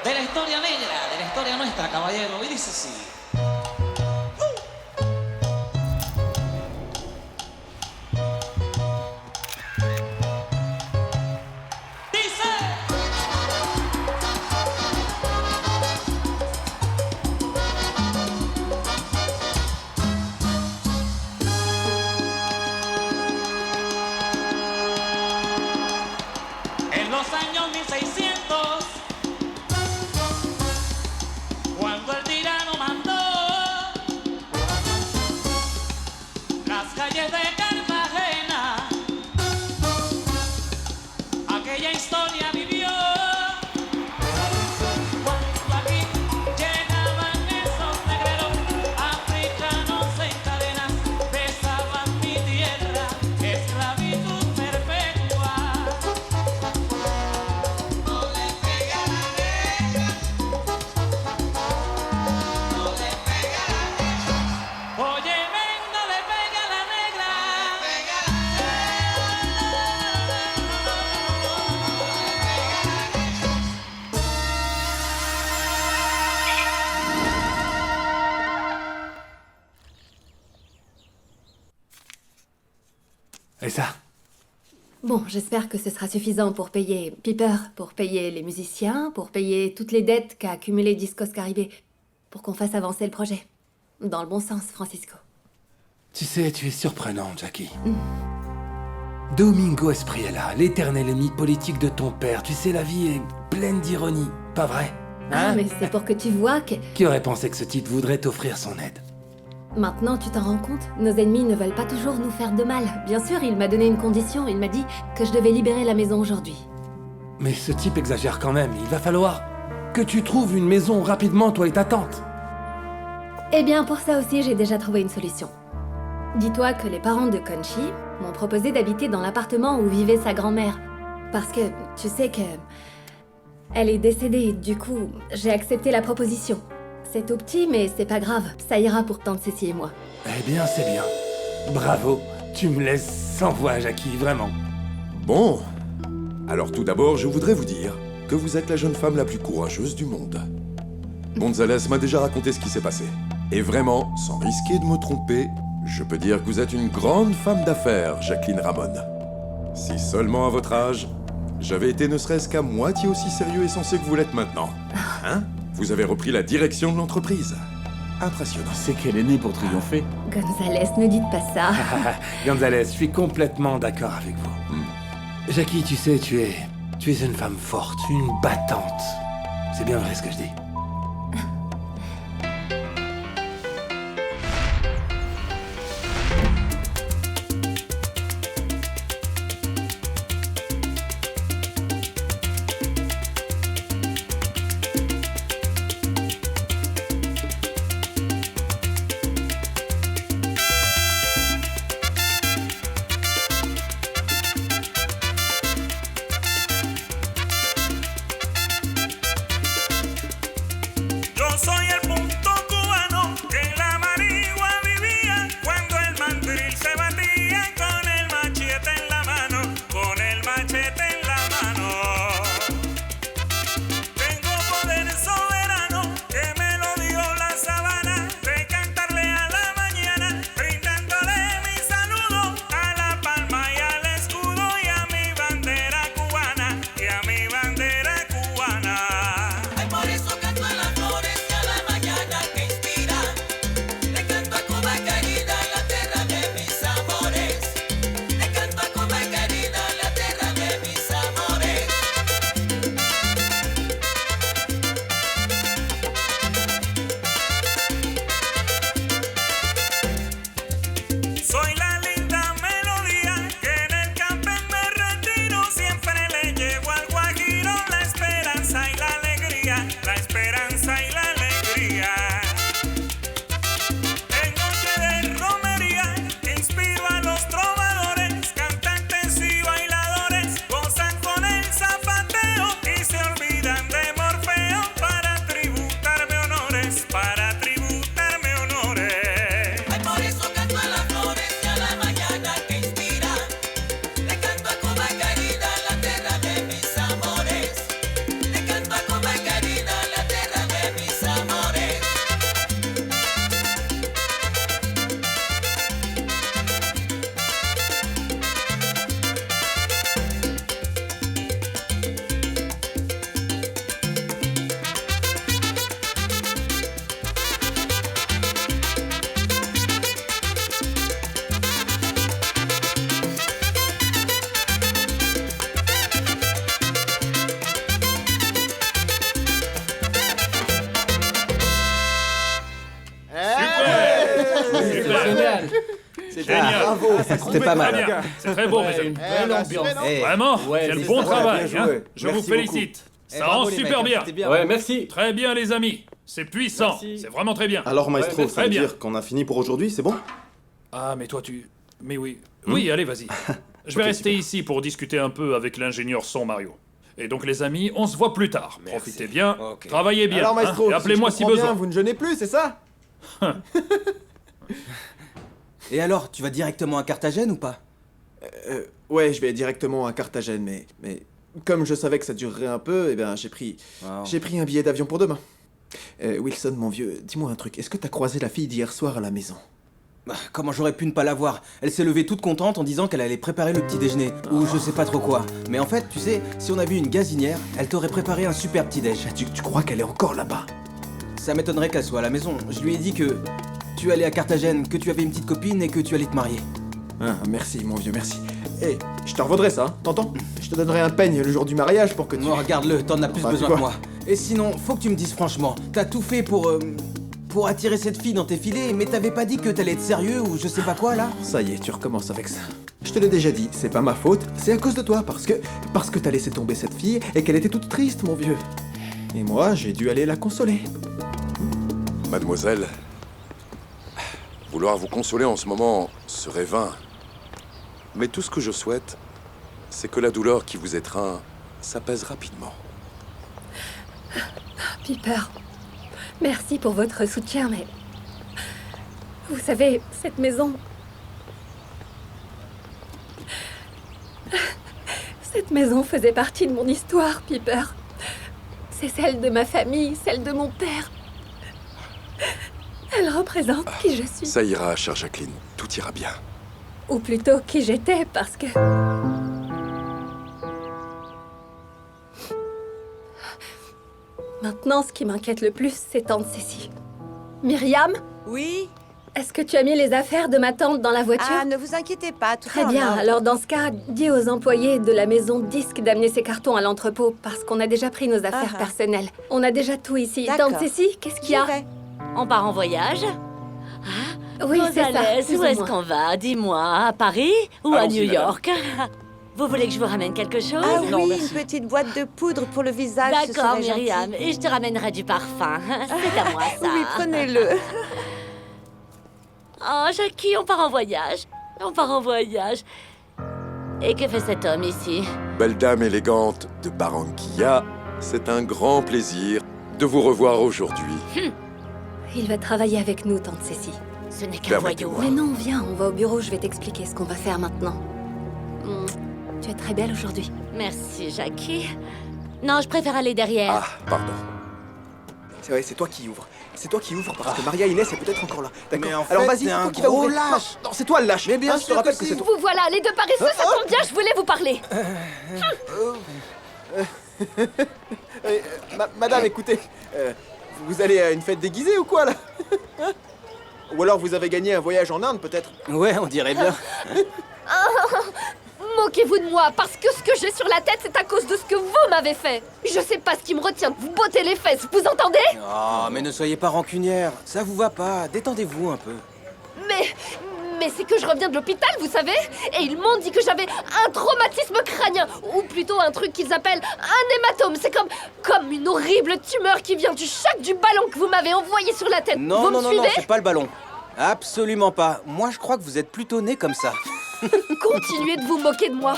de la historia negra, de la historia nuestra, caballero. Y dice así. En los años 1600, cuando el tirano mandó las calles de Cartagena, aquella historia vivió. Cuando aquí llegaban esos negreros africanos en cadenas, besaban mi tierra, esclavitud perpetua. Oye, venga, le pega a la negra. Et ça? Bon, j'espère que ce sera suffisant pour payer Piper, pour payer les musiciens, pour payer toutes les dettes qu'a accumulées Discos Caribé, pour qu'on fasse avancer le projet. Dans le bon sens, Francisco. Tu sais, tu es surprenante, Jackie. Domingo Espriella, l'éternel ennemi politique de ton père. Tu sais, la vie est pleine d'ironie, pas vrai? Ah, mais c'est pour que tu vois que... Qui aurait pensé que ce type voudrait t'offrir son aide? Maintenant, tu t'en rends compte? Nos ennemis ne veulent pas toujours nous faire de mal. Bien sûr, il m'a donné une condition. Il m'a dit que je devais libérer la maison aujourd'hui. Mais ce type exagère quand même. Il va falloir que tu trouves une maison rapidement, toi et ta tante. Eh bien, pour ça aussi, j'ai déjà trouvé une solution. Dis-toi que les parents de Conchi m'ont proposé d'habiter dans l'appartement où vivait sa grand-mère. Parce que, tu sais que... elle est décédée, du coup, j'ai accepté la proposition. C'est tout petit, mais c'est pas grave. Ça ira pour tante Cécile et moi. Eh bien, c'est bien. Bravo. Tu me laisses sans voix, Jackie, vraiment. Bon. Alors tout d'abord, je voudrais vous dire que vous êtes la jeune femme la plus courageuse du monde. Gonzalez m'a déjà raconté ce qui s'est passé. Et vraiment, sans risquer de me tromper, je peux dire que vous êtes une grande femme d'affaires, Jacqueline Ramon. Si seulement à votre âge, j'avais été ne serait-ce qu'à moitié aussi sérieux et sensé que vous l'êtes maintenant. Hein? Vous avez repris la direction de l'entreprise. Impressionnant. C'est qu'elle est née pour triompher. Gonzalez, ne dites pas ça. Gonzalez, je suis complètement d'accord avec vous. Jackie, tu sais, tu es une femme forte, une battante. C'est bien vrai ce que je dis. Yo soy el punto cubano que en la Manigua vivía cuando el mandril se batía con el machete en la mano, con el machete en la mano. Tengo poder soberano que me lo dio la sabana de cantarle a la mañana, brindándole mi saludo a la palma y al escudo y a mi bandera cubana, y a mi bandera cubana. Ay, por eso canto a las flores y a la Génial. Bravo, C'était pas Très mal. bien. C'est très beau, mes amis. Belle ambiance. Eh, Vraiment, Ouais, quel c'est bon ça, travail. bien Hein. joué. Je Merci vous félicite. Eh, Ça bravo, rend les super mecs, bien. c'était bien. Ouais, merci. Très bien, les amis. C'est puissant. Merci. C'est vraiment très bien. Alors, maestro, Ouais, ça très veut bien. dire qu'on a fini pour aujourd'hui, c'est bon? Ah, mais toi, tu... Mais oui. Oui, allez, vas-y. Je vais Ok, rester super. ici pour discuter un peu avec l'ingénieur son Mario. Et donc, les amis, on se voit plus tard. Profitez bien, Ok. travaillez bien. Alors, hein, maestro, et appelez-moi je si comprends besoin. bien, vous ne jeûnez plus, c'est ça? Et alors, tu vas directement à Carthagène ou pas? Ouais, je vais directement à Carthagène, mais comme je savais que ça durerait un peu, eh ben Wow. j'ai pris un billet d'avion pour demain. Wilson, mon vieux, dis-moi un truc. Est-ce que t'as croisé la fille d'hier soir à la maison? Bah, comment j'aurais pu ne pas la voir? Elle s'est levée toute contente en disant qu'elle allait préparer le petit déjeuner, ou je sais pas trop quoi. Mais en fait, tu sais, si on avait eu une gazinière, elle t'aurait préparé un super petit déj. Tu crois qu'elle est encore là-bas? Ça m'étonnerait qu'elle soit à la maison. Je lui ai dit que tu allais à Carthagène, que tu avais une petite copine et que tu allais te marier. Ah, merci, mon vieux, merci. Eh, je te revaudrai ça, hein, t'entends? Je te donnerai un peigne le jour du mariage pour que tu... Non, regarde-le, t'en as plus Enfin, tu besoin que vois. moi. Et sinon, faut que tu me dises franchement, t'as tout fait pour attirer cette fille dans tes filets, mais t'avais pas dit que t'allais être sérieux ou je sais pas quoi là? Ça y est, tu recommences avec ça. Je te l'ai déjà dit, c'est pas ma faute, c'est à cause de toi, parce que t'as laissé tomber cette fille et qu'elle était toute triste, mon vieux. Et moi, j'ai dû aller la consoler. Mademoiselle, vouloir vous consoler en ce moment serait vain. Mais tout ce que je souhaite, c'est que la douleur qui vous étreint s'apaise rapidement. Piper, merci pour votre soutien, mais... Vous savez, cette maison... Cette maison faisait partie de mon histoire, Piper. C'est celle de ma famille, celle de mon père. Elle représente qui je suis. Ça ira, chère Jacqueline, tout ira bien. Ou plutôt qui j'étais, parce que... Maintenant, ce qui m'inquiète le plus, c'est tante Cécile. Myriam, Oui? est-ce que tu as mis les affaires de ma tante dans la voiture? Ah, ne vous inquiétez pas, tout est Très en bien, ordre. alors dans ce cas, dis aux employés de la maison Disque d'amener ces cartons à l'entrepôt, parce qu'on a déjà pris nos affaires Ah. personnelles. On a déjà tout ici. D'accord. Tante Cécile, qu'est-ce qu'il y a? J'irai. On part en voyage? Oui, c'est ça. Gonzalez, plus où ou est-ce moins. qu'on va? Dis-moi, à Paris ou à Allons-y, New madame. York? Vous voulez que je vous ramène quelque chose? Ah oui, une petite boîte de poudre pour le visage, ce D'accord, serait gentil. Myriam, et je te ramènerai du parfum. C'est à moi, ça. Oui, prenez-le. Oh, Jackie, on part en voyage. On part en voyage. Et que fait cet homme ici? Belle dame élégante de Barranquilla, c'est un grand plaisir de vous revoir aujourd'hui. Il va travailler avec nous, tante Cécile. Ce n'est qu'un Permettez-moi. voyou. Mais non, viens, on va au bureau, je vais t'expliquer ce qu'on va faire maintenant. Tu es très belle aujourd'hui. Merci, Jackie. Non, je préfère aller derrière. Ah, pardon. C'est vrai, c'est toi qui ouvres. C'est toi qui ouvres parce que Maria Inès est peut-être encore là. D'accord. Mais en fait, Alors vas-y, t'es un toi qui vas gros ouvrir. lâche. Non, c'est toi le lâche. Mais bien Hein, je te sûr rappelle que que si. c'est toi. Vous voilà, les deux paresseux, ça tombe bien, je voulais vous parler. Madame, écoutez, vous allez à une fête déguisée ou quoi là? Hein? Ou alors vous avez gagné un voyage en Inde peut-être? Ouais, on dirait bien. Moquez-vous de moi, parce que ce que j'ai sur la tête, c'est à cause de ce que vous m'avez fait. Je sais pas ce qui me retient de vous botter les fesses, vous entendez? Oh, mais ne soyez pas rancunière. Ça vous va pas. Détendez-vous un peu. Mais c'est que je reviens de l'hôpital, vous savez? Et ils m'ont dit que j'avais un traumatisme crânien, ou plutôt un truc qu'ils appellent un hématome. C'est comme une horrible tumeur qui vient du choc du ballon que vous m'avez envoyé sur la tête. Non, vous non, me non, suivez? non, c'est pas le ballon. Absolument pas. Moi, je crois que vous êtes plutôt né comme ça. Continuez de vous moquer de moi.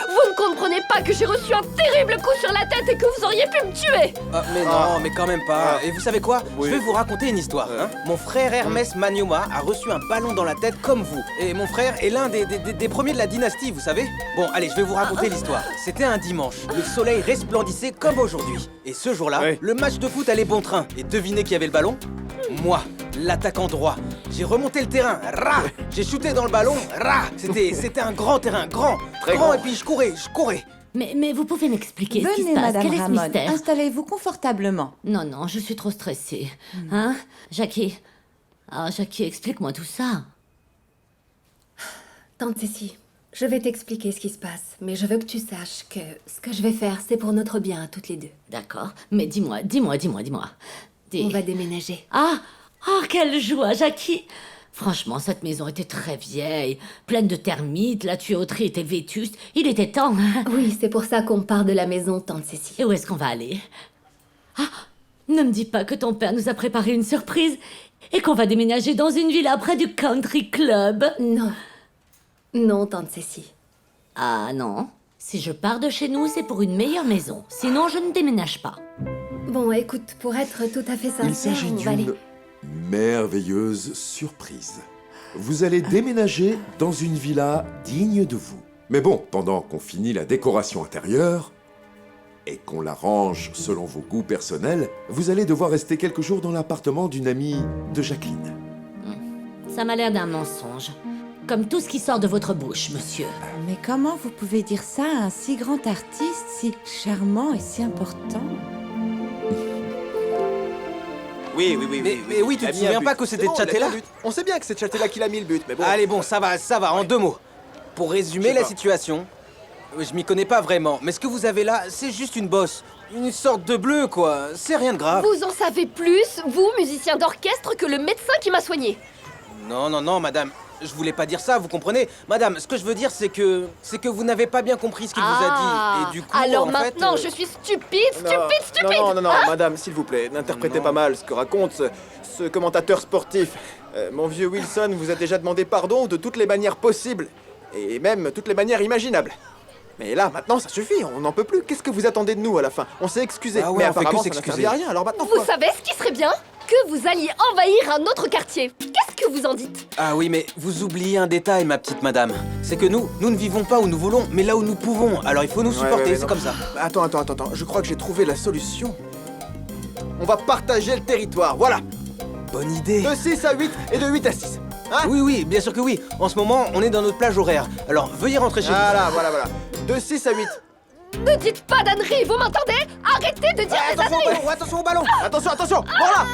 Vous ne comprenez pas que j'ai reçu un terrible coup sur la tête et que vous auriez pu me tuer. Ah, mais non, mais quand même pas. Et vous savez quoi? Oui. Je vais vous raconter une histoire. Hein. Mon frère Hermès Manioma a reçu un ballon dans la tête comme vous. Et mon frère est l'un des premiers de la dynastie, vous savez? Bon, allez, je vais vous raconter l'histoire. C'était un dimanche. Le soleil resplendissait comme aujourd'hui. Et ce jour-là, Ouais. le match de foot allait bon train. Et devinez qui avait le ballon? Moi, l'attaquant droit. J'ai remonté le terrain. Rah! J'ai shooté dans le ballon. Rah! C'était un grand terrain, grand. Très grand. grand. Et puis je courais. Mais vous pouvez m'expliquer ce qui se Venez, passe? Madame Quel est ce Ramon, mystère? installez-vous confortablement. Non, je suis trop stressée. Hein? Jackie? Ah, Jackie, explique-moi tout ça. Tante Cécile, je vais t'expliquer ce qui se passe, mais je veux que tu saches que ce que je vais faire, c'est pour notre bien à toutes les deux. D'accord, mais dis-moi. On va déménager. Ah, quelle joie, Jackie! Franchement, cette maison était très vieille, pleine de termites, la tuyauterie était vétuste. Il était temps. Oui, c'est pour ça qu'on part de la maison, tante Cécile. Et où est-ce qu'on va aller? Ah, ne me dis pas que ton père nous a préparé une surprise et qu'on va déménager dans une villa près du country club. Non. Non, tante Cécile. Ah non. Si je pars de chez nous, c'est pour une meilleure maison. Sinon, je ne déménage pas. Bon, écoute, pour être tout à fait Il sincère, s'agit on va aller... d'une merveilleuse surprise. Vous allez déménager dans une villa digne de vous. Mais bon, pendant qu'on finit la décoration intérieure et qu'on la range selon vos goûts personnels, vous allez devoir rester quelques jours dans l'appartement d'une amie de Jacqueline. Ça m'a l'air d'un mensonge. Comme tout ce qui sort de votre bouche, monsieur. Mais comment vous pouvez dire ça à un si grand artiste, si charmant et si important? Oui. Mais oui, tu te souviens pas que c'était Chatella? On sait bien que c'est Chatella qui l'a mis le but, mais bon... Allez, bon, ça va, en 2 mots. Pour résumer la situation, je m'y connais pas vraiment, mais ce que vous avez là, c'est juste une bosse. Une sorte de bleu, quoi. C'est rien de grave. Vous en savez plus, vous, musicien d'orchestre, que le médecin qui m'a soigné. Non, madame. Je voulais pas dire ça, vous comprenez? Madame, ce que je veux dire, c'est que vous n'avez pas bien compris ce qu'il vous a dit. Et du coup, alors en maintenant, fait, je suis stupide. Non, madame, s'il vous plaît, n'interprétez pas mal ce que raconte ce commentateur sportif. Mon vieux Wilson vous a déjà demandé pardon de toutes les manières possibles, et même toutes les manières imaginables. Mais là, maintenant, ça suffit, on n'en peut plus. Qu'est-ce que vous attendez de nous à la fin? On s'est excusé, Ah ouais, mais on fait que apparemment, ça n'a s'excuser. servi à rien, alors maintenant Vous quoi? savez ce qui serait bien? Que vous alliez envahir un autre quartier. Qu'est-ce que vous en dites? Ah oui, mais vous oubliez un détail, ma petite madame. C'est que nous ne vivons pas où nous voulons, mais là où nous pouvons. Alors il faut nous supporter, Ouais, c'est non. comme ça. Attends, je crois que j'ai trouvé la solution. On va partager le territoire, voilà. Bonne idée. De 6 à 8 et de 8 à 6. Hein? Oui, bien sûr que oui. En ce moment, on est dans notre plage horaire. Alors veuillez rentrer chez vous. Voilà. De 6 à 8. Ne dites pas d'âneries, vous m'entendez? Arrêtez de dire des âneries. Attention au ballon. Attention, voilà.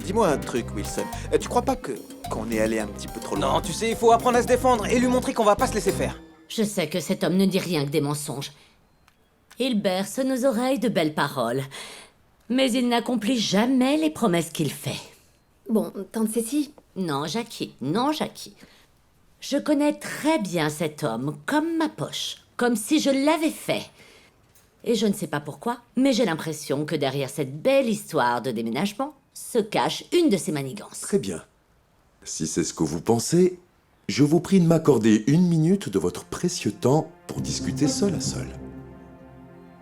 Dis-moi un truc, Wilson. Tu crois pas qu'on est allé un petit peu trop loin? Non, tu sais, il faut apprendre à se défendre et lui montrer qu'on va pas se laisser faire. Je sais que cet homme ne dit rien que des mensonges. Il berce nos oreilles de belles paroles. Mais il n'accomplit jamais les promesses qu'il fait. Bon, tante Cécile, Non, Jackie. Je connais très bien cet homme, comme ma poche. Comme si je l'avais fait. Et je ne sais pas pourquoi, mais j'ai l'impression que derrière cette belle histoire de déménagement se cache une de ses manigances. Très bien. Si c'est ce que vous pensez, je vous prie de m'accorder 1 minute de votre précieux temps pour discuter seul à seul.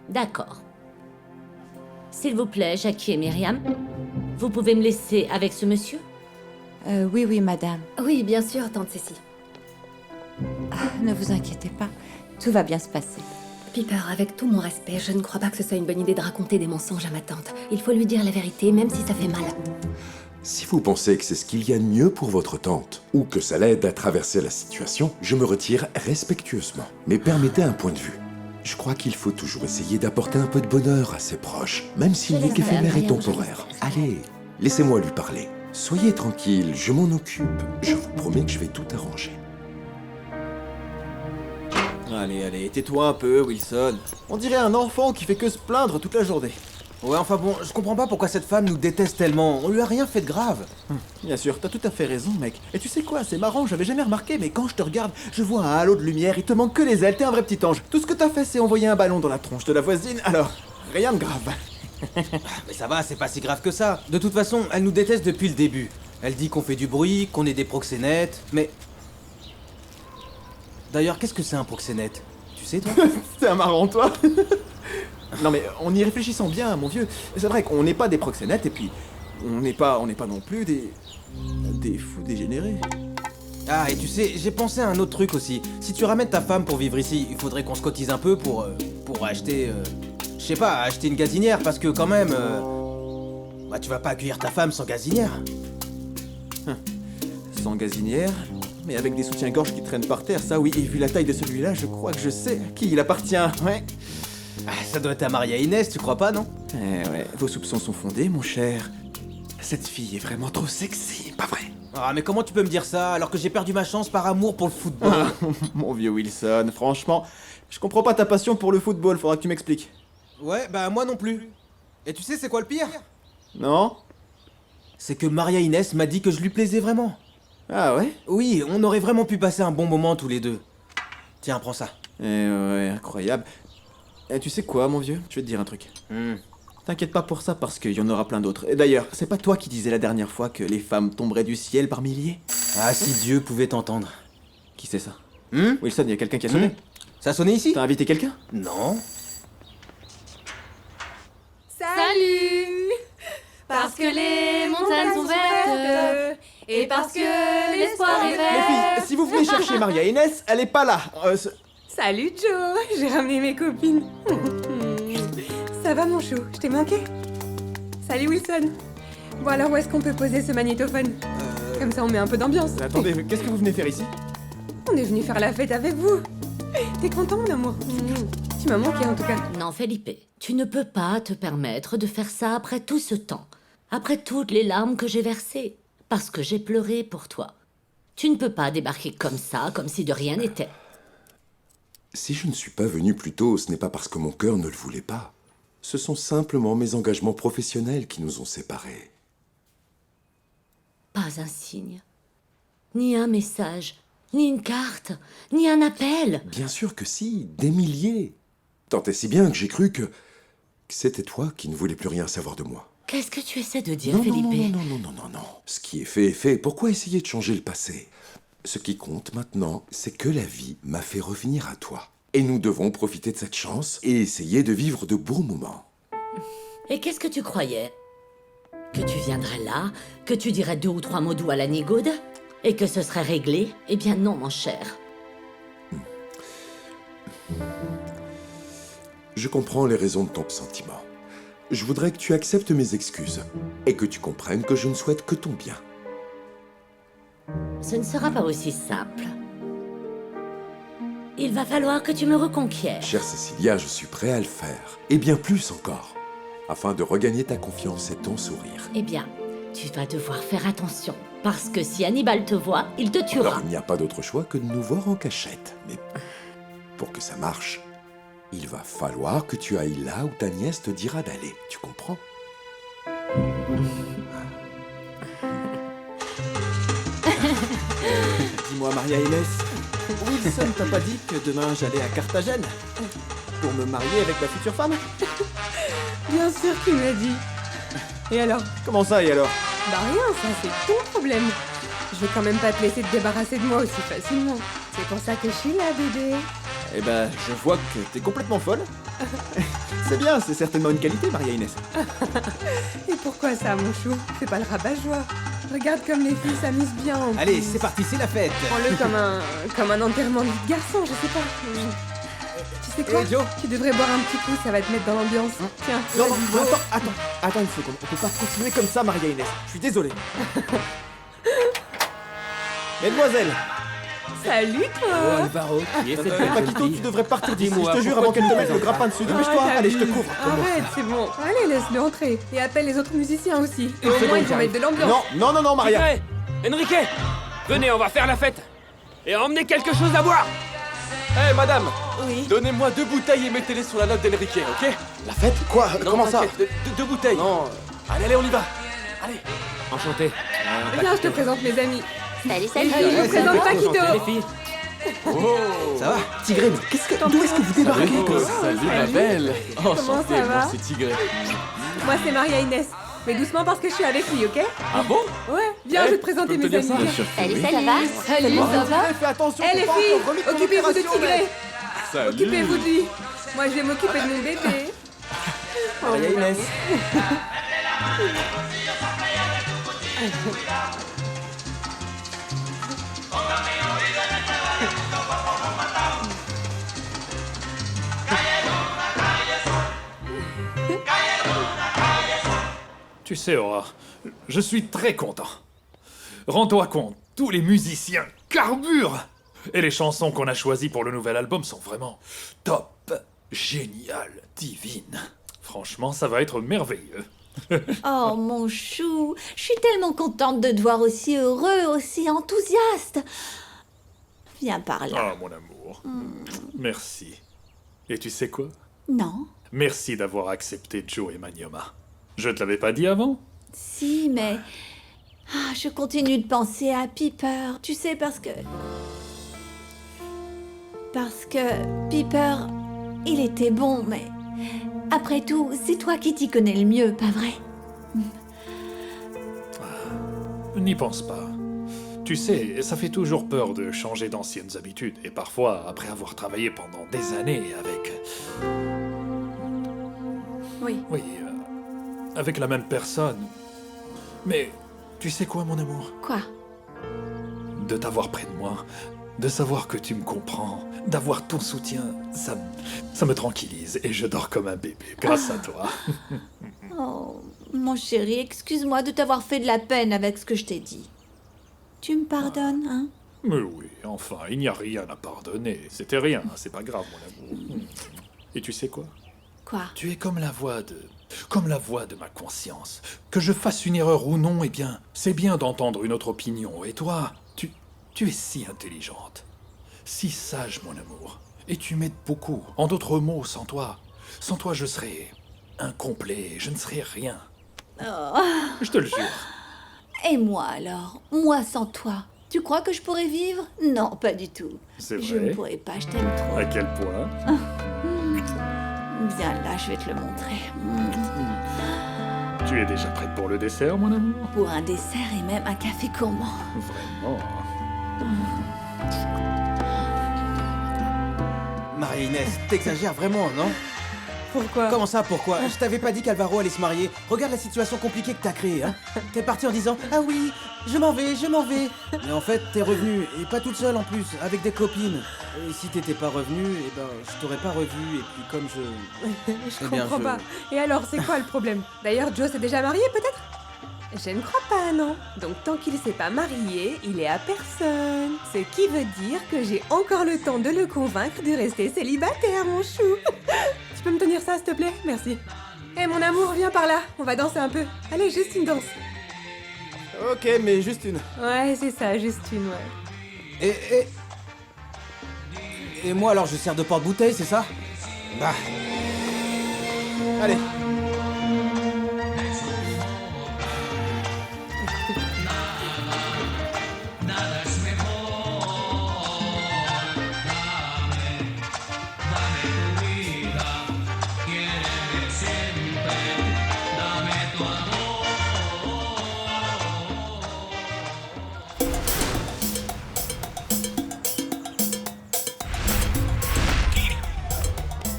D'accord. S'il vous plaît, Jackie et Myriam, vous pouvez me laisser avec ce monsieur? Oui, madame. oui, bien sûr, tante Cécile. Ne vous inquiétez pas, tout va bien se passer. Piper, avec tout mon respect, je ne crois pas que ce soit une bonne idée de raconter des mensonges à ma tante. Il faut lui dire la vérité, même si ça fait mal. Si vous pensez que c'est ce qu'il y a de mieux pour votre tante, ou que ça l'aide à traverser la situation, je me retire respectueusement. Mais permettez un point de vue. Je crois qu'il faut toujours essayer d'apporter un peu de bonheur à ses proches, même s'il n'est qu'éphémère et temporaire. Allez, laissez-moi lui parler. Soyez tranquille, je m'en occupe. Je vous promets que je vais tout arranger. Allez, tais-toi un peu, Wilson. On dirait un enfant qui fait que se plaindre toute la journée. Ouais, enfin bon, je comprends pas pourquoi cette femme nous déteste tellement. On lui a rien fait de grave. Bien sûr, t'as tout à fait raison, mec. Et tu sais quoi, c'est marrant, j'avais jamais remarqué, mais quand je te regarde, je vois un halo de lumière, il te manque que les ailes, t'es un vrai petit ange. Tout ce que t'as fait, c'est envoyer un ballon dans la tronche de la voisine, alors, rien de grave. Mais ça va, c'est pas si grave que ça. De toute façon, elle nous déteste depuis le début. Elle dit qu'on fait du bruit, qu'on est des proxénètes, mais... D'ailleurs, qu'est-ce que c'est un proxénète? Tu sais, toi? C'est un marrant, toi. Non mais, en y réfléchissant bien, mon vieux, c'est vrai qu'on n'est pas des proxénètes, et puis, on n'est pas non plus des fous dégénérés. Ah, et tu sais, j'ai pensé à un autre truc aussi. Si tu ramènes ta femme pour vivre ici, il faudrait qu'on se cotise un peu pour acheter... je sais pas, acheter une gazinière, parce que quand même... bah, tu vas pas accueillir ta femme sans gazinière. Sans gazinière, mais avec des soutiens-gorge qui traînent par terre, ça oui, et vu la taille de celui-là, je crois que je sais à qui il appartient, ouais. Ah, ça doit être à Maria Inès, tu crois pas, non? Eh ouais, vos soupçons sont fondés, mon cher. Cette fille est vraiment trop sexy, pas vrai? Ah, mais comment tu peux me dire ça, alors que j'ai perdu ma chance par amour pour le football? Mon vieux Wilson, franchement, je comprends pas ta passion pour le football, faudra que tu m'expliques. Ouais, bah moi non plus. Et tu sais c'est quoi le pire? Non? C'est que Maria Inès m'a dit que je lui plaisais vraiment. Ah ouais? Oui, on aurait vraiment pu passer un bon moment tous les deux. Tiens, prends ça. Eh ouais, incroyable. Et tu sais quoi, mon vieux? Je vais te dire un truc. T'inquiète pas pour ça, parce qu'il y en aura plein d'autres. Et d'ailleurs, c'est pas toi qui disais la dernière fois que les femmes tomberaient du ciel par milliers? Ah, si Dieu pouvait t'entendre. Qui c'est ça? Wilson, y a quelqu'un qui a sonné? Ça a sonné ici? T'as invité quelqu'un? Non. Salut! Parce que les montagnes sont vertes et parce que l'espoir est Les vert. filles, si vous venez chercher Maria Inès, elle est pas là. Salut Joe, j'ai ramené mes copines. Ça va mon chou, je t'ai manqué? Salut Wilson. Bon alors où est-ce qu'on peut poser ce magnétophone? Comme ça on met un peu d'ambiance. Attendez, qu'est-ce que vous venez faire ici? On est venu faire la fête avec vous. T'es content mon amour? Tu m'as manqué en tout cas. Non, Felipe, tu ne peux pas te permettre de faire ça après tout ce temps. Après toutes les larmes que j'ai versées. Parce que j'ai pleuré pour toi. Tu ne peux pas débarquer comme ça, comme si de rien n'était. Si je ne suis pas venu plus tôt, ce n'est pas parce que mon cœur ne le voulait pas. Ce sont simplement mes engagements professionnels qui nous ont séparés. Pas un signe. Ni un message. Ni une carte. Ni un appel. Bien sûr que si, des milliers. Tant et si bien que j'ai cru que c'était toi qui ne voulais plus rien savoir de moi. Qu'est-ce que tu essaies de dire, Non, Felipe? non. Ce qui est fait est fait. Pourquoi essayer de changer le passé? Ce qui compte maintenant, c'est que la vie m'a fait revenir à toi. Et nous devons profiter de cette chance et essayer de vivre de beaux moments. Et qu'est-ce que tu croyais? Que tu viendrais là, que tu dirais 2 ou 3 mots doux à la Nigoud, et que ce serait réglé? Eh bien non, mon cher. Je comprends les raisons de ton sentiment. Je voudrais que tu acceptes mes excuses et que tu comprennes que je ne souhaite que ton bien. Ce ne sera pas aussi simple. Il va falloir que tu me reconquières. Chère Cécilia, je suis prêt à le faire. Et bien plus encore. Afin de regagner ta confiance et ton sourire. Eh bien, tu vas devoir faire attention. Parce que si Hannibal te voit, il te tuera. Alors il n'y a pas d'autre choix que de nous voir en cachette. Mais pour que ça marche, il va falloir que tu ailles là où ta nièce te dira d'aller. Tu comprends? Dis-moi, Maria Inès, Wilson t'a pas dit que demain j'allais à Carthagène pour me marier avec ma future femme? Bien sûr qu'il me l'a dit. Et alors? Comment ça, et alors? Bah rien, ça c'est ton problème. Je vais quand même pas te laisser te débarrasser de moi aussi facilement. C'est pour ça que je suis là, bébé. Eh ben, je vois que t'es complètement folle. C'est bien, c'est certainement une qualité, Maria Inès. Et pourquoi ça, mon chou? Fais pas le rabat-joie. Regarde comme les filles s'amusent bien. en Allez, plus. c'est parti, c'est la fête. Prends-le comme un enterrement de vie de garçon, je sais pas. Tu sais quoi? Eh, Joe. Tu devrais boire un petit coup, ça va te mettre dans l'ambiance. Tiens, Non, vas-y, non, attends une seconde. On peut pas continuer comme ça, Maria Inès. Je suis désolé. Mesdemoiselles, Salut toi! Alvaro, qui est cette belle Paquito, jeune tu fille? devrais partir d'ici, Dis-moi, je te jure, pourquoi avant qu'elle tu te nous mette le présentes grappin pas? dessus. Dépêche-toi, allez, je te couvre. Arrête, c'est bon. Allez, laisse-le entrer. Et appelle les autres musiciens aussi. Au seconde, moins, ils vont j'arrive. mettre de l'ambiance. Non, Maria. Enrique, venez, on va faire la fête. Et emmenez quelque chose à boire. Eh madame, Oui. donnez-moi 2 bouteilles et mettez-les sur la note d'Enrique, ok? La fête? Quoi? Non, Comment ça? t'inquiète, 2 bouteilles. Non. Allez, on y va. Allez. Enchanté. Viens, je te présente mes amis. Salut, Les filles, je vous présente Enchanté, les Paquito. filles. Ça va? Tigré, mais d'où est-ce que vous débarquez comme ça? Salut ma belle. Comment ça va? C'est Tigré. Moi, c'est Maria Inès. Mais doucement parce que je suis avec lui, ok? Ah bon? Ouais, viens, Eh, je vais te présenter peux me mes dire ça? amis. Bien sûr. Salut, ça va? Salut, ça va? Fais attention, Eh les t'es pas filles, encore remis de ton occupez-vous de opération, Tigré. mec. Salut. Occupez-vous de lui. Moi, je vais m'occuper de mon bébé. Maria Inès. Tu sais, Aura, je suis très content. Rends-toi compte, tous les musiciens carburent. Et les chansons qu'on a choisies pour le nouvel album sont vraiment top, géniales, divines. Franchement, ça va être merveilleux. Oh, mon chou, je suis tellement contente de te voir aussi heureux, aussi enthousiaste. Viens par là. Ah, mon amour. Merci. Et tu sais quoi? Non? Merci d'avoir accepté Joe et Manioma. Je te l'avais pas dit avant? Si, mais Ah, je continue de penser à Piper. Tu sais, parce que Piper, il était bon, mais après tout, c'est toi qui t'y connais le mieux, pas vrai? N'y pense pas. Tu sais, ça fait toujours peur de changer d'anciennes habitudes. Et parfois, après avoir travaillé pendant des années avec... Oui. Oui, avec la même personne. Mais, tu sais quoi, mon amour? Quoi? De t'avoir près de moi, de savoir que tu me comprends, d'avoir ton soutien, ça me tranquillise et je dors comme un bébé grâce à toi. Oh, mon chéri, excuse-moi de t'avoir fait de la peine avec ce que je t'ai dit. Tu me pardonnes, hein? Mais oui, enfin, il n'y a rien à pardonner. C'était rien, c'est pas grave, mon amour. Et tu sais quoi? Quoi? Tu es comme la voix de ma conscience. Que je fasse une erreur ou non, eh bien, c'est bien d'entendre une autre opinion. Et toi, tu es si intelligente, si sage, mon amour. Et tu m'aides beaucoup. En d'autres mots, sans toi, je serais incomplet, je ne serais rien. Oh. Je te le jure. Et moi alors? Moi sans toi? Tu crois que je pourrais vivre? Non, pas du tout. C'est vrai? Je ne pourrais pas, je t'aime trop. À quel point? Viens là, je vais te le montrer. Tu es déjà prête pour le dessert, mon amour? Pour un dessert et même un café gourmand. Vraiment? Marie-Inès, t'exagères vraiment, non? Pourquoi? Comment ça, pourquoi? Je t'avais pas dit qu'Alvaro allait se marier. Regarde la situation compliquée que t'as créée, hein. T'es parti en disant « Ah oui, je m'en vais, je m'en vais ». Mais en fait, t'es revenu, et pas toute seule en plus, avec des copines. Et si t'étais pas revenu, eh ben, je t'aurais pas revu, et puis comme je... Je comprends pas. Et alors, c'est quoi le problème? D'ailleurs, Joe s'est déjà marié, peut-être? Je ne crois pas, non. Donc tant qu'il s'est pas marié, il est à personne. Ce qui veut dire que j'ai encore le temps de le convaincre de rester célibataire, mon chou. Tu peux me tenir ça, s'il te plaît? Merci. Eh, mon amour, viens par là. On va danser un peu. Allez, juste une danse. Ok, mais juste une. Ouais, c'est ça, juste une, ouais. Et moi, alors, je sers de porte-bouteille, c'est ça? Bah... Allez.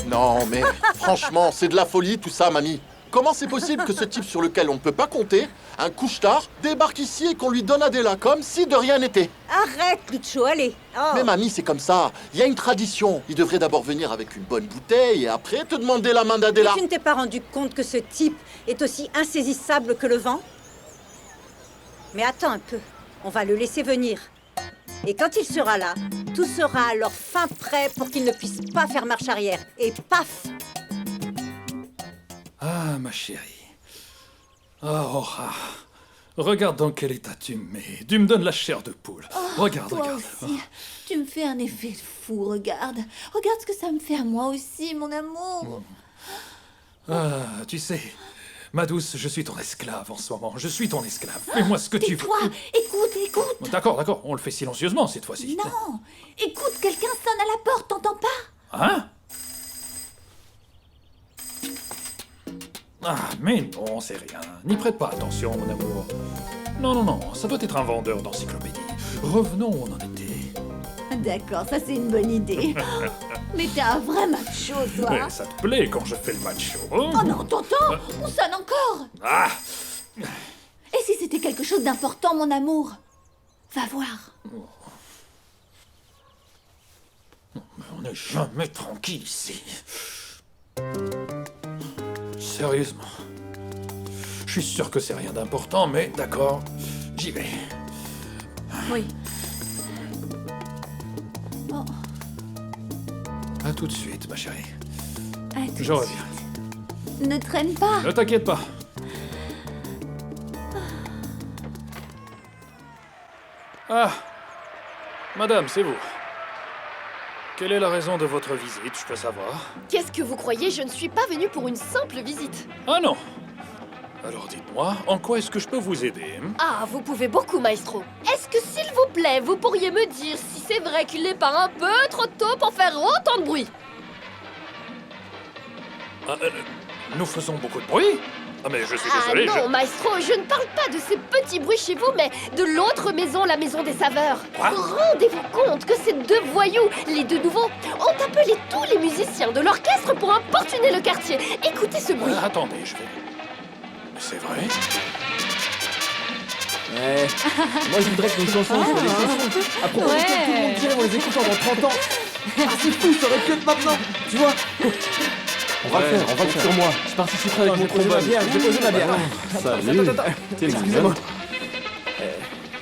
Non, mais franchement, c'est de la folie tout ça, mamie. Comment c'est possible que ce type sur lequel on ne peut pas compter, un couche-tard, débarque ici et qu'on lui donne Adela comme si de rien n'était? Arrête, Lucho, allez. Oh. Mais mamie, c'est comme ça. Il y a une tradition. Il devrait d'abord venir avec une bonne bouteille et après te demander la main d'Adela. Et tu ne t'es pas rendu compte que ce type est aussi insaisissable que le vent? Mais attends un peu, on va le laisser venir. Et quand il sera là, tout sera alors fin prêt pour qu'il ne puisse pas faire marche arrière. Et paf! Ah, ma chérie. Regarde dans quel état tu me mets. Tu me donnes la chair de poule. Regarde, toi regarde. aussi, tu me fais un effet de fou, regarde. Regarde ce que ça me fait à moi aussi, mon amour. Ah, tu sais, ma douce, je suis ton esclave en ce moment. Je suis ton esclave. Fais-moi ce que tu veux. Tais-toi, écoute. D'accord, d'accord, on le fait silencieusement cette fois-ci. Non, écoute, quelqu'un sonne à la porte, t'entends pas? Hein? Ah, mais non, c'est rien. N'y prête pas attention, mon amour. Non, non, non, ça doit être un vendeur d'encyclopédie. Revenons où on en était. D'accord, ça c'est une bonne idée. Mais t'es un vrai macho, toi. Mais ça te plaît quand je fais le macho. Oh non, t'entends? On sonne encore. Ah! Et si c'était quelque chose d'important, mon amour? Va voir. On n'est jamais tranquille ici. Sérieusement. Je suis sûr que c'est rien d'important, mais d'accord, j'y vais. Oui. Oh. À tout de suite, ma chérie. À tout Je de reviens. suite. Ne traîne pas. Ne t'inquiète pas. Ah, madame, c'est vous. Quelle est la raison de votre visite, je peux savoir? Qu'est-ce que vous croyez? Je ne suis pas venue pour une simple visite. Ah non. Alors dites-moi, en quoi est-ce que je peux vous aider Ah, vous pouvez beaucoup, maestro. Est-ce que, s'il vous plaît, vous pourriez me dire si c'est vrai qu'il n'est pas un peu trop tôt pour faire autant de bruit? Nous faisons beaucoup de bruit? Ah mais je suis désolé, non, maestro, je ne parle pas de ces petits bruits chez vous, mais de l'autre maison, la maison des saveurs. Rendez-vous compte que ces deux voyous, les deux nouveaux, ont appelé tous les musiciens de l'orchestre pour importuner le quartier. Écoutez ce bruit. Attendez, je vais... C'est vrai? Ouais. Moi, je voudrais que nos chansons soient des chansons à propos desquelles tout le monde dirait on les écoute dans 30 ans. Ah, c'est fou, ça aurait pu être maintenant, tu vois. On va le faire, on va le faire. Sur moi. Je participerai avec mon trombone. Je vais poser ma bière. Salut. Excusez-moi.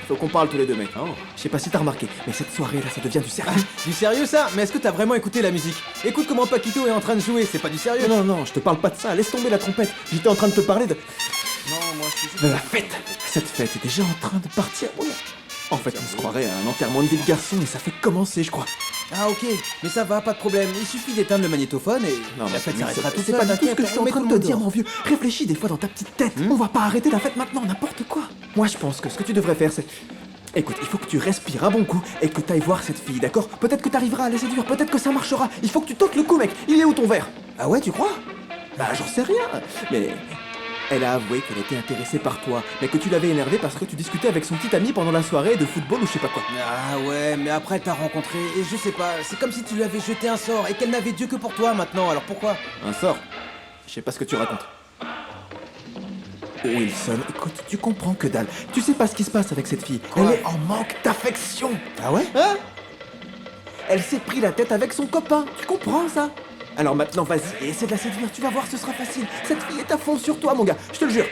Faut qu'on parle tous les deux, mec. Je sais pas si t'as remarqué, mais cette soirée-là, ça devient du sérieux. Du sérieux, ça? Mais est-ce que t'as vraiment écouté la musique? Écoute comment Paquito est en train de jouer, c'est pas du sérieux? Non, non, je te parle pas de ça. Laisse tomber la trompette. J'étais en train de te parler de... Non, moi, de la fête. Cette fête est déjà en train de partir. En fait, on se croirait à un enterrement de vie de garçon et ça fait commencer, je crois. Ah ok, mais ça va, pas de problème. Il suffit d'éteindre le magnétophone et la fête s'arrêtera tout C'est seul. pas du tout ce que je suis en train de te dire, mon vieux. Réfléchis des fois dans ta petite tête. On va pas arrêter la fête maintenant, n'importe quoi. Moi, je pense que ce que tu devrais faire, c'est... Écoute, il faut que tu respires un bon coup et que t'ailles voir cette fille, d'accord? Peut-être que t'arriveras à la séduire, peut-être que ça marchera. Il faut que tu tentes le coup, mec. Il est où ton verre? Ah ouais, tu crois? Bah, j'en sais rien. Mais... Elle a avoué qu'elle était intéressée par toi, mais que tu l'avais énervée parce que tu discutais avec son petit ami pendant la soirée de football ou je sais pas quoi. Ah ouais, mais après t'as rencontré et je sais pas, c'est comme si tu lui avais jeté un sort et qu'elle n'avait Dieu que pour toi maintenant, alors pourquoi? Un sort? Je sais pas ce que tu racontes. Wilson, écoute, tu comprends que dalle. Tu sais pas ce qui se passe avec cette fille. Elle est en manque d'affection. Ah ouais? Hein? Elle s'est pris la tête avec son copain. Tu comprends ça? Alors maintenant, vas-y, essaie de la séduire. Tu vas voir, ce sera facile. Cette fille est à fond sur toi, mon gars. Je te le jure.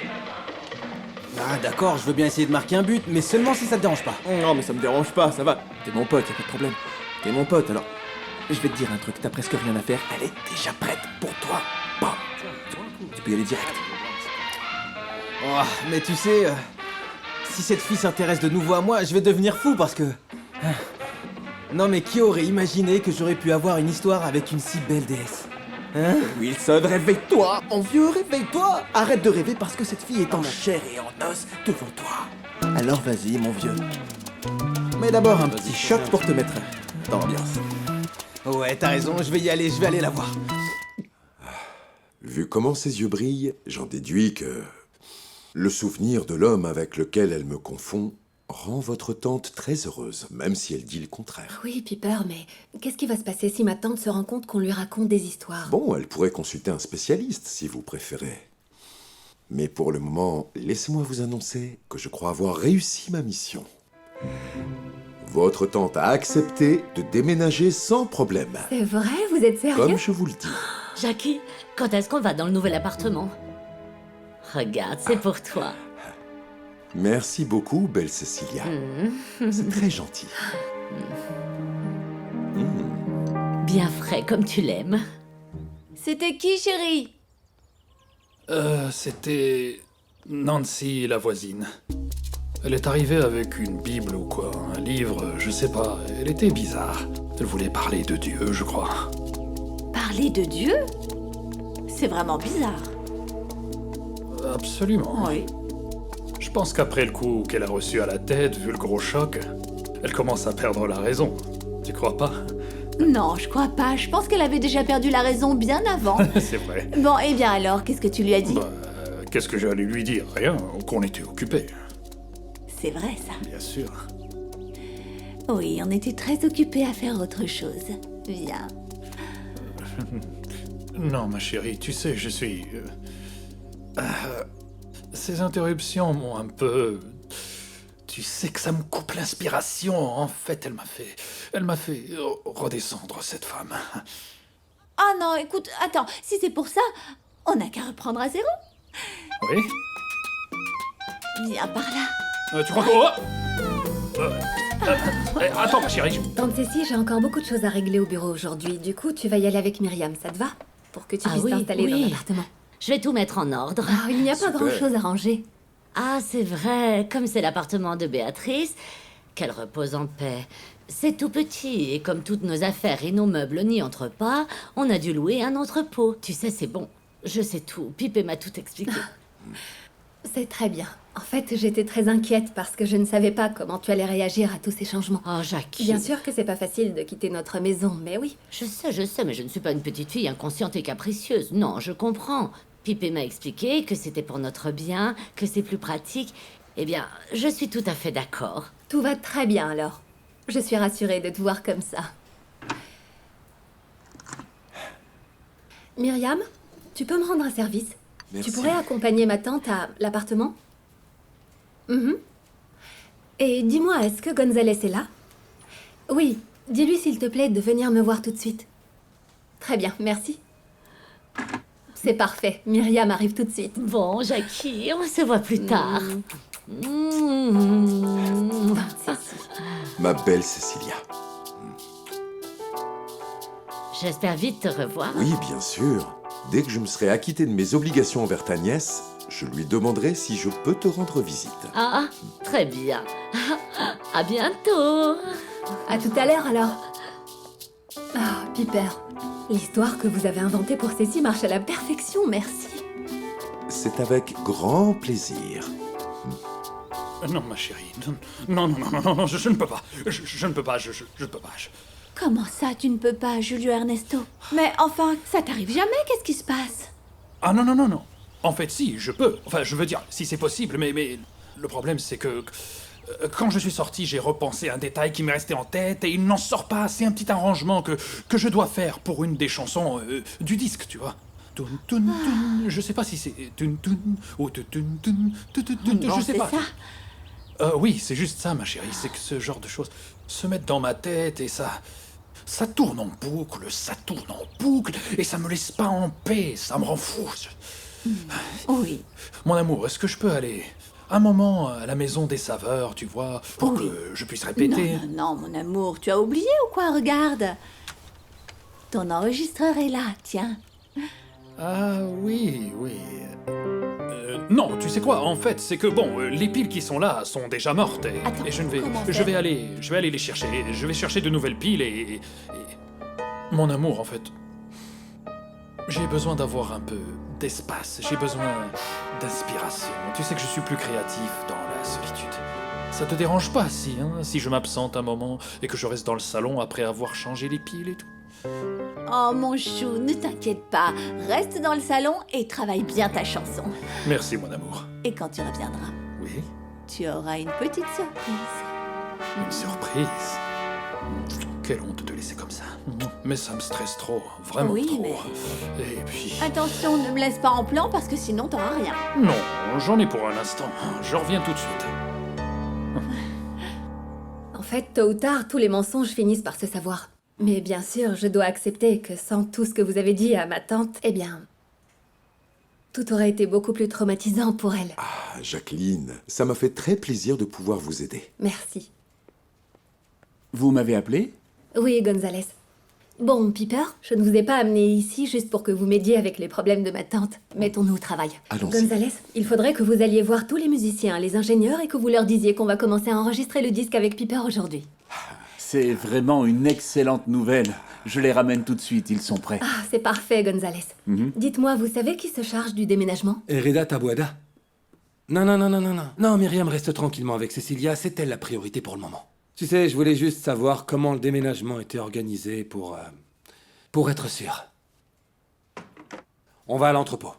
Ah d'accord, je veux bien essayer de marquer un but, mais seulement si ça te dérange pas. Non, mais ça me dérange pas, ça va. T'es mon pote, y'a pas de problème. T'es mon pote, alors... Je vais te dire un truc, t'as presque rien à faire. Elle est déjà prête pour toi. Bam. Tu peux y aller direct. Oh, mais tu sais, si cette fille s'intéresse de nouveau à moi, je vais devenir fou parce que... Non mais qui aurait imaginé que j'aurais pu avoir une histoire avec une si belle déesse? Hein? Wilson, réveille-toi, mon vieux, réveille-toi. Arrête de rêver parce que cette fille est en chair et en os devant toi. Alors vas-y, mon vieux. Mais d'abord un petit shot pour te mettre dans l'ambiance. Ouais, t'as raison, je vais y aller, je vais aller la voir. Vu comment ses yeux brillent, j'en déduis que... Le souvenir de l'homme avec lequel elle me confond rend votre tante très heureuse, même si elle dit le contraire. Oui, Piper, mais qu'est-ce qui va se passer si ma tante se rend compte qu'on lui raconte des histoires? Bon, elle pourrait consulter un spécialiste, si vous préférez. Mais pour le moment, laissez-moi vous annoncer que je crois avoir réussi ma mission. Votre tante a accepté de déménager sans problème. C'est vrai? Vous êtes sérieux? Comme je vous le dis. Jackie, quand est-ce qu'on va dans le nouvel appartement? Regarde, c'est pour toi. Merci beaucoup, belle Cecilia. C'est très gentil. Bien frais comme tu l'aimes. C'était qui, chérie? C'était... Nancy, la voisine. Elle est arrivée avec une Bible ou quoi, un livre, je sais pas. Elle était bizarre. Elle voulait parler de Dieu, je crois. Parler de Dieu? C'est vraiment bizarre. Absolument. Oui. Je pense qu'après le coup qu'elle a reçu à la tête, vu le gros choc, elle commence à perdre la raison. Tu crois pas? Non, je crois pas. Je pense qu'elle avait déjà perdu la raison bien avant. C'est vrai. Bon, et bien alors, qu'est-ce que tu lui as dit? Qu'est-ce que j'allais lui dire? Rien, qu'on était occupés. C'est vrai, ça. Bien sûr. Oui, on était très occupés à faire autre chose. Viens. Non, ma chérie, tu sais, je suis... Ces interruptions m'ont un peu... Tu sais que ça me coupe l'inspiration. En fait, elle m'a fait redescendre, cette femme. Ah non, écoute, attends, si c'est pour ça, on n'a qu'à reprendre à zéro. Oui? Viens par là. Tu crois que... attends, ma chérie. Tante Cécile, j'ai encore beaucoup de choses à régler au bureau aujourd'hui. Du coup, tu vas y aller avec Myriam, ça te va? Pour que tu puisses t'installer dans l'appartement. Je vais tout mettre en ordre. Ah, il n'y a pas grand-chose à ranger. Ah, c'est vrai, comme c'est l'appartement de Béatrice, qu'elle repose en paix. C'est tout petit, et comme toutes nos affaires et nos meubles n'y entrent pas, on a dû louer un entrepôt. Tu sais, c'est bon, je sais tout, Pipé m'a tout expliqué. C'est très bien. En fait, j'étais très inquiète parce que je ne savais pas comment tu allais réagir à tous ces changements. Oh, Jackie. Bien sûr que c'est pas facile de quitter notre maison, mais oui. Je sais, mais je ne suis pas une petite fille inconsciente et capricieuse. Non, je comprends. Pipé m'a expliqué que c'était pour notre bien, que c'est plus pratique. Eh bien, je suis tout à fait d'accord. Tout va très bien alors. Je suis rassurée de te voir comme ça. Myriam, tu peux me rendre un service? Merci. Tu pourrais accompagner ma tante à l'appartement? Et dis-moi, est-ce que Gonzalez est là? Oui, dis-lui s'il te plaît de venir me voir tout de suite. Très bien, merci. C'est parfait, Myriam arrive tout de suite. Bon, Jackie, on se voit plus tard. Ma belle Cécilia. J'espère vite te revoir. Oui, bien sûr. Dès que je me serai acquitté de mes obligations envers ta nièce, je lui demanderai si je peux te rendre visite. Ah, très bien. À bientôt. À tout à l'heure alors. Ah, Piper, l'histoire que vous avez inventée pour Cécile marche à la perfection, merci. C'est avec grand plaisir. Non, ma chérie, non, je ne peux pas. Je ne peux pas, je ne peux pas. Comment ça, tu ne peux pas, Julio Ernesto? Mais enfin, ça t'arrive jamais, qu'est-ce qui se passe? Ah non. En fait, si, je peux. Enfin, je veux dire, si c'est possible, mais le problème, c'est que quand je suis sorti, j'ai repensé à un détail qui m'est resté en tête et il n'en sort pas. C'est un petit arrangement que je dois faire pour une des chansons du disque, tu vois. Tun, tun, tun. Je sais pas si c'est tun, tun, ou tun, tun, tun, tun, tun, tun, Bon, je sais c'est pas. ça. Oui, c'est juste ça, ma chérie. C'est que ce genre de choses se mettent dans ma tête et ça tourne en boucle, et ça me laisse pas en paix, ça me rend fou. Oui. Mon amour, est-ce que je peux aller un moment à la maison des saveurs, tu vois, pour que je puisse répéter? Non, mon amour, tu as oublié ou quoi? Regarde. Ton enregistreur est là, tiens. Ah oui. Non, tu sais quoi, en fait, c'est que bon, les piles qui sont là sont déjà mortes et je vais aller les chercher. Je vais chercher de nouvelles piles et mon amour, en fait, j'ai besoin d'avoir un peu d'espace. J'ai besoin d'inspiration. Tu sais que je suis plus créatif dans la solitude. Ça te dérange pas si je m'absente un moment et que je reste dans le salon après avoir changé les piles et tout? Oh mon chou, ne t'inquiète pas. Reste dans le salon et travaille bien ta chanson. Merci, mon amour. Et quand tu reviendras, Oui? tu auras une petite surprise. Une surprise? Quelle honte de te laisser comme ça. Mais ça me stresse trop, vraiment Oui, trop. mais- Et puis... Attention, ne me laisse pas en plan parce que sinon t'auras rien. Non, j'en ai pour un instant. Je reviens tout de suite. En fait, tôt ou tard, tous les mensonges finissent par se savoir. Mais bien sûr, je dois accepter que sans tout ce que vous avez dit à ma tante, eh bien... tout aurait été beaucoup plus traumatisant pour elle. Ah, Jacqueline, ça m'a fait très plaisir de pouvoir vous aider. Merci. Vous m'avez appelé? Oui, Gonzalez. Bon, Piper, je ne vous ai pas amené ici juste pour que vous m'aidiez avec les problèmes de ma tante. Mettons-nous au travail. Allons-y. Gonzalez, il faudrait que vous alliez voir tous les musiciens, les ingénieurs, et que vous leur disiez qu'on va commencer à enregistrer le disque avec Piper aujourd'hui. C'est vraiment une excellente nouvelle. Je les ramène tout de suite, ils sont prêts. Ah, c'est parfait, Gonzalez. Dites-moi, vous savez qui se charge du déménagement? Hereda Tabuada. Non. Non, Myriam, reste tranquillement avec Cécilia, c'est elle la priorité pour le moment. Tu sais, je voulais juste savoir comment le déménagement était organisé pour être sûr. On va à l'entrepôt.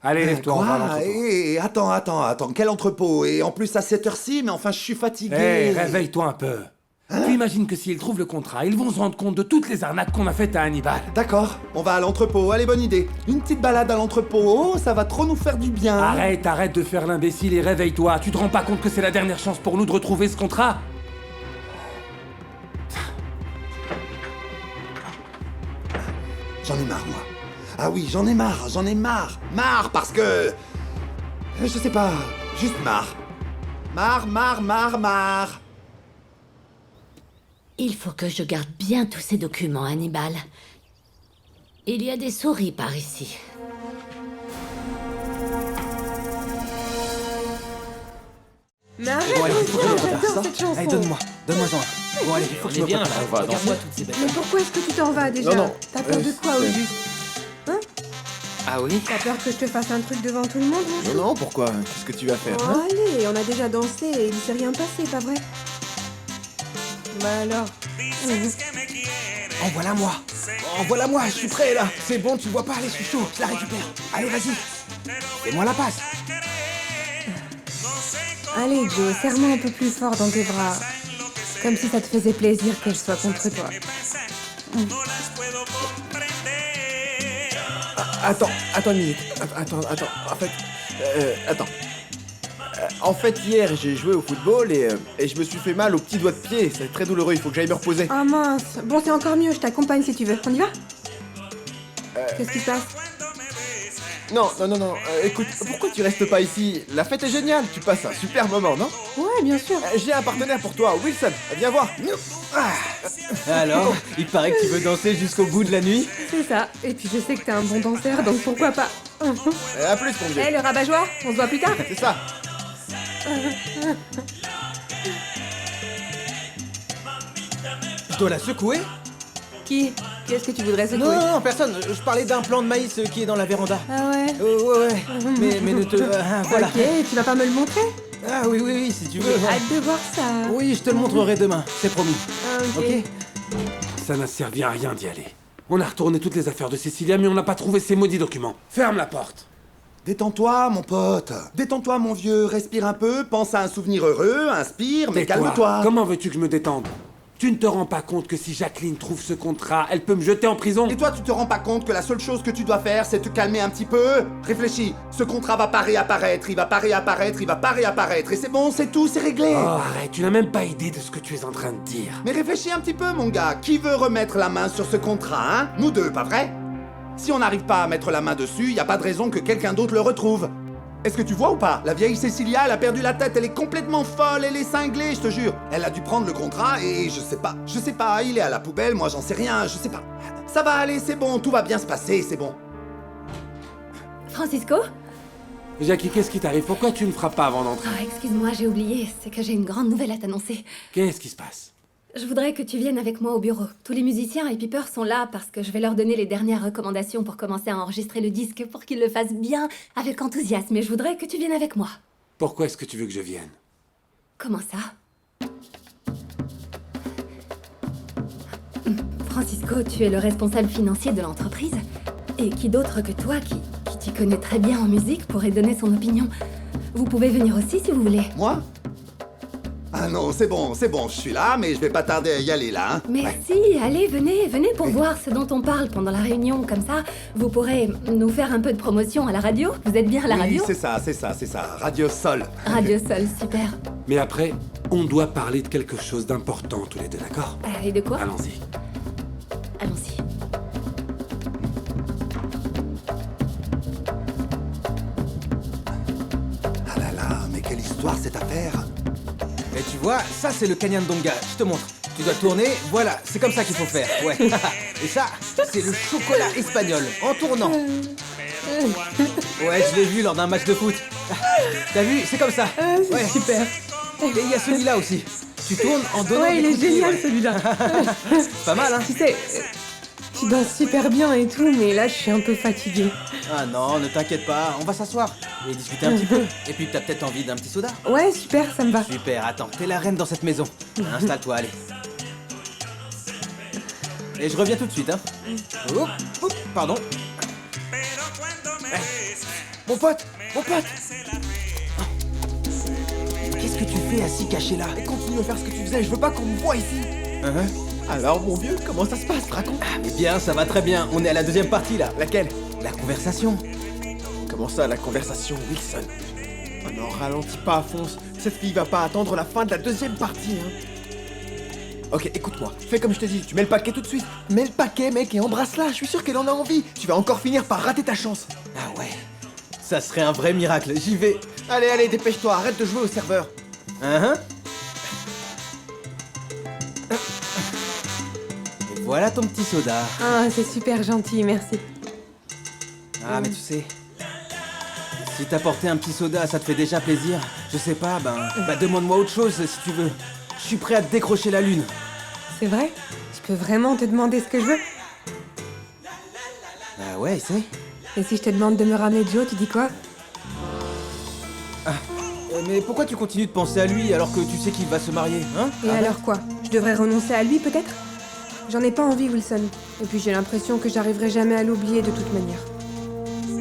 Allez, lève-toi, on va à l'entrepôt. Attends, quel entrepôt? Et en plus à cette heure-ci, mais enfin je suis fatigué. Hé, réveille-toi un peu. Tu imagines que s'ils trouvent le contrat, ils vont se rendre compte de toutes les arnaques qu'on a faites à Hannibal. D'accord, on va à l'entrepôt, allez, bonne idée. Une petite balade à l'entrepôt, oh, ça va trop nous faire du bien. Arrête de faire l'imbécile et réveille-toi. Tu te rends pas compte que c'est la dernière chance pour nous de retrouver ce contrat? J'en ai marre, moi. Ah oui, j'en ai marre. Marre parce que... Je sais pas, juste marre. Marre. Il faut que je garde bien tous ces documents, Hannibal. Il y a des souris par ici. Mais arrête, Bon, allez, il faut que je j'adore regarde ça. cette chanson. Allez, donne-moi un. Bon, allez, il faut que je me bien, prépare. là, on va Regarde-moi danser. toutes ces belles Mais pourquoi est-ce que tu t'en vas déjà? Non, T'as peur de quoi au juste? Hein? Ah oui? T'as peur que je te fasse un truc devant tout le monde, mon chou? Non, pourquoi? Qu'est-ce que tu vas faire, Oh, hein? allez, on a déjà dansé et il s'est rien passé, pas vrai? Bah alors. Envoie-la-moi! Envoie-la-moi, je suis prêt là! C'est bon, tu vois pas, allez, je suis chaud, je la récupère! Allez, vas-y! Fais-moi la passe! Allez, Joe, serre-moi un peu plus fort dans tes bras. Comme si ça te faisait plaisir que je sois contre toi. Attends une minute. Attends. En fait, hier, j'ai joué au football et je me suis fait mal au petit doigt de pied. C'est très douloureux, il faut que j'aille me reposer. Ah mince. Bon, c'est encore mieux, je t'accompagne si tu veux. On y va? Qu'est-ce qui se passe? Non. Écoute, pourquoi tu restes pas ici? La fête est géniale, tu passes un super moment, non? Ouais, bien sûr. J'ai un partenaire pour toi, Wilson. Viens voir. Alors, il paraît que tu veux danser jusqu'au bout de la nuit? C'est ça. Et puis je sais que t'es un bon danseur, donc pourquoi pas? À plus, mon vieux. Eh, le rabat-joie, on se voit plus tard? C'est ça. Je dois la secouer? Qui? Qu'est-ce que tu voudrais secouer? Non, personne. Je parlais d'un plant de maïs qui est dans la véranda. Ah ouais? Ouais. Mais ne te... voilà. Ok, tu vas pas me le montrer? Ah oui, si tu veux. J'ai hâte de voir ça. Oui, je te le montrerai demain, c'est promis. Ah, ok. Ça n'a servi à rien d'y aller. On a retourné toutes les affaires de Cecilia, mais on n'a pas trouvé ces maudits documents. Ferme la porte. Détends-toi, mon pote. Détends-toi, mon vieux. Respire un peu, pense à un souvenir heureux, inspire, mais Tais-toi. calme-toi. Comment veux-tu que je me détende? Tu ne te rends pas compte que si Jacqueline trouve ce contrat, elle peut me jeter en prison? Et toi, tu te rends pas compte que la seule chose que tu dois faire, c'est te calmer un petit peu? Réfléchis. Ce contrat va pas réapparaître, il va pas réapparaître. Et c'est bon, c'est tout, c'est réglé. Oh, arrête, tu n'as même pas idée de ce que tu es en train de dire. Mais réfléchis un petit peu, mon gars. Qui veut remettre la main sur ce contrat, hein? Nous deux, pas vrai? Si on n'arrive pas à mettre la main dessus, y a pas de raison que quelqu'un d'autre le retrouve. Est-ce que tu vois ou pas? La vieille Cecilia, elle a perdu la tête, elle est complètement folle, elle est cinglée, je te jure. Elle a dû prendre le contrat et je sais pas, il est à la poubelle, moi j'en sais rien, je sais pas. Ça va aller, c'est bon, tout va bien se passer, c'est bon. Francisco? Jackie, qu'est-ce qui t'arrive? Pourquoi tu ne frappes pas avant d'entrer? Oh, excuse-moi, j'ai oublié. C'est que j'ai une grande nouvelle à t'annoncer. Qu'est-ce qui se passe? Je voudrais que tu viennes avec moi au bureau. Tous les musiciens et Piper sont là parce que je vais leur donner les dernières recommandations pour commencer à enregistrer le disque pour qu'ils le fassent bien, avec enthousiasme. Et je voudrais que tu viennes avec moi. Pourquoi est-ce que tu veux que je vienne? Comment ça? Francisco, tu es le responsable financier de l'entreprise. Et qui d'autre que toi, qui t'y connaît très bien en musique, pourrait donner son opinion. Vous pouvez venir aussi si vous voulez. Moi? Ah non, c'est bon, je suis là, mais je vais pas tarder à y aller là, hein. Mais Ouais. si, allez, venez pour voir ce dont on parle pendant la réunion, comme ça, vous pourrez nous faire un peu de promotion à la radio. Vous êtes bien à la Oui, radio? c'est ça, Radio Sol. Radio Sol, super. Mais après, on doit parler de quelque chose d'important tous les deux, d'accord? Et de quoi? Allons-y. Allons-y. Ah là là, mais quelle histoire cette affaire. Et tu vois, ça c'est le Canyon Donga, je te montre. Tu dois tourner, voilà, c'est comme ça qu'il faut faire, ouais. Et ça, c'est le chocolat espagnol, en tournant. Ouais, je l'ai vu lors d'un match de foot. T'as vu, c'est comme ça. C'est Ouais. super. Et il y a celui-là aussi. Tu tournes en donnant Ouais, des il est coups de pied, génial ouais. celui-là. Pas mal, hein. Tu sais, tu danses super bien et tout, mais là je suis un peu fatiguée. Ah non, ne t'inquiète pas, on va s'asseoir et discuter un petit peu. Et puis t'as peut-être envie d'un petit soda. Ouais, super, ça me va. Super, attends, t'es la reine dans cette maison. Installe-toi, allez. Et je reviens tout de suite, hein. Oups, pardon. Mon pote. Qu'est-ce que tu fais assis caché là? Continue à faire ce que tu faisais, je veux pas qu'on me voie ici. Alors, mon vieux, comment ça se passe? Raconte. Ah mais bien, ça va très bien. On est à la deuxième partie là. Laquelle? La conversation. Comment ça, la conversation, Wilson? Oh non, ralentis pas, fonce. Cette fille va pas attendre la fin de la deuxième partie, hein. Ok, écoute-moi, fais comme je te dis, tu mets le paquet tout de suite. Mets le paquet, mec, et embrasse-la, je suis sûr qu'elle en a envie. Tu vas encore finir par rater ta chance. Ah ouais. Ça serait un vrai miracle, j'y vais. Allez, dépêche-toi, arrête de jouer au serveur. Et voilà ton petit soda. Ah, c'est super gentil, merci. Ah mais tu sais, si t'apportais un petit soda, ça te fait déjà plaisir. Je sais pas, bah demande-moi autre chose si tu veux. Je suis prêt à te décrocher la lune. C'est vrai? Je peux vraiment te demander ce que je veux? Bah ouais, essaye. Et si je te demande de me ramener Joe, tu dis quoi? Mais pourquoi tu continues de penser à lui alors que tu sais qu'il va se marier, hein? Et alors quoi? Je devrais renoncer à lui peut-être? J'en ai pas envie, Wilson. Et puis j'ai l'impression que j'arriverai jamais à l'oublier de toute manière.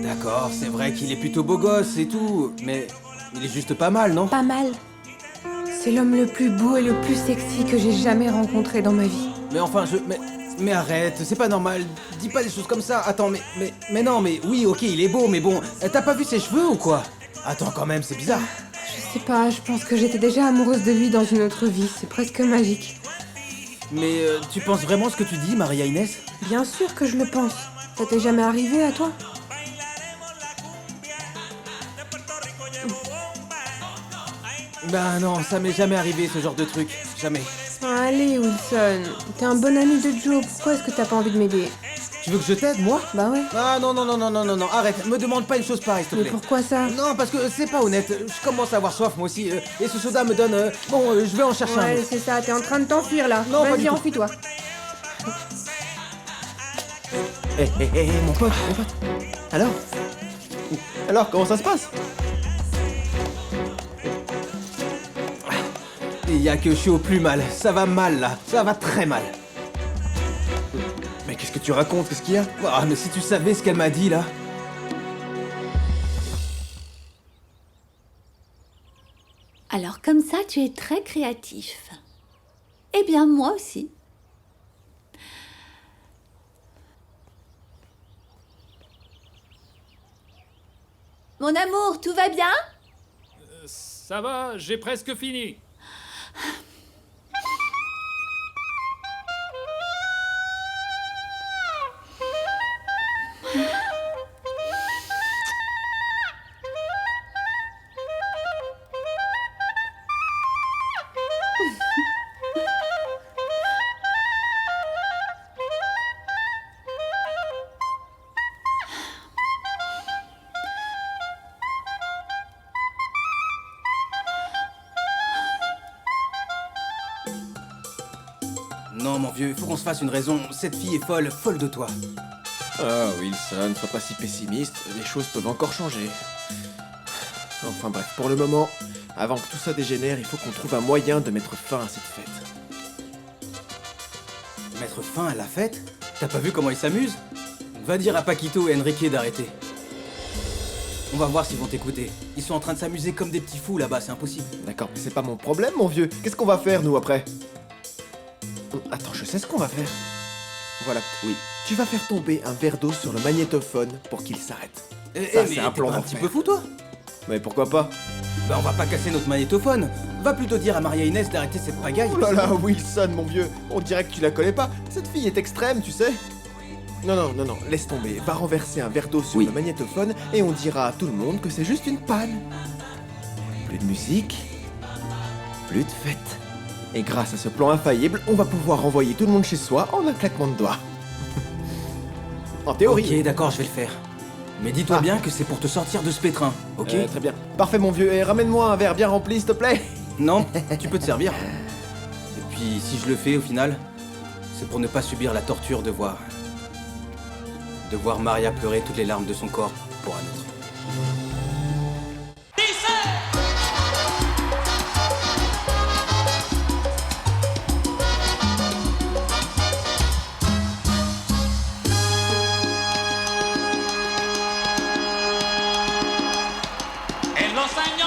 D'accord, c'est vrai qu'il est plutôt beau gosse et tout, mais il est juste pas mal, non? Pas mal. C'est l'homme le plus beau et le plus sexy que j'ai jamais rencontré dans ma vie. Mais enfin, Mais arrête, c'est pas normal. Dis pas des choses comme ça. Attends, mais non, mais oui, ok, il est beau, mais bon, t'as pas vu ses cheveux ou quoi? Attends, quand même, c'est bizarre. Je sais pas, je pense que j'étais déjà amoureuse de lui dans une autre vie. C'est presque magique. Mais tu penses vraiment ce que tu dis, Maria Inès? Bien sûr que je le pense. Ça t'est jamais arrivé à toi? Bah non, ça m'est jamais arrivé ce genre de truc. Jamais. Allez, Wilson. T'es un bon ami de Joe. Pourquoi est-ce que t'as pas envie de m'aider? Tu veux que je t'aide, moi? Bah ouais. Ah non, arrête, me demande pas une chose pareille, s'il te Mais plaît. pourquoi ça? Non, parce que c'est pas honnête. Je commence à avoir soif, moi aussi. Et ce soda me donne... Bon, je vais en chercher un. Ouais, c'est ça. T'es en train de t'enfuir là. Non, pas du Vas-y, tout. enfuis-toi. Hé, mon pote. Alors, comment ça se passe? Il y a que je suis au plus mal. Ça va mal, là. Ça va très mal. Mais qu'est-ce que tu racontes? Qu'est-ce qu'il y a? Ah, mais si tu savais ce qu'elle m'a dit, là. Alors comme ça, tu es très créatif. Eh bien, moi aussi. Mon amour, tout va bien? Ça va, j'ai presque fini. Non, mon vieux, faut qu'on se fasse une raison. Cette fille est folle, folle de toi. Ah, Wilson, sois pas si pessimiste. Les choses peuvent encore changer. Enfin bref, pour le moment, avant que tout ça dégénère, il faut qu'on trouve un moyen de mettre fin à cette fête. Mettre fin à la fête? T'as pas vu comment ils s'amusent? Va dire à Paquito et Enrique d'arrêter. On va voir s'ils vont t'écouter. Ils sont en train de s'amuser comme des petits fous là-bas, c'est impossible. D'accord, mais c'est pas mon problème, mon vieux. Qu'est-ce qu'on va faire, nous, après? Attends, je sais ce qu'on va faire. Voilà, oui. Tu vas faire tomber un verre d'eau sur le magnétophone pour qu'il s'arrête. Ça, c'est un plan un petit peu fou, toi? Mais pourquoi pas? Bah, on va pas casser notre magnétophone. Va plutôt dire à Maria Inès d'arrêter cette pagaille. Oh là là, Wilson, mon vieux. On dirait que tu la connais pas. Cette fille est extrême, tu sais. Non, laisse tomber. Va renverser un verre d'eau sur le magnétophone et on dira à tout le monde que c'est juste une panne. Plus de musique, plus de fête. Et grâce à ce plan infaillible, on va pouvoir renvoyer tout le monde chez soi en un claquement de doigts. En théorie. Ok, d'accord, je vais le faire. Mais dis-toi bien que c'est pour te sortir de ce pétrin, ok? Très bien. Parfait, mon vieux. Et ramène-moi un verre bien rempli, s'il te plaît. Non, tu peux te servir. Et puis, si je le fais, au final, c'est pour ne pas subir la torture de voir Maria pleurer toutes les larmes de son corps pour un autre. En los años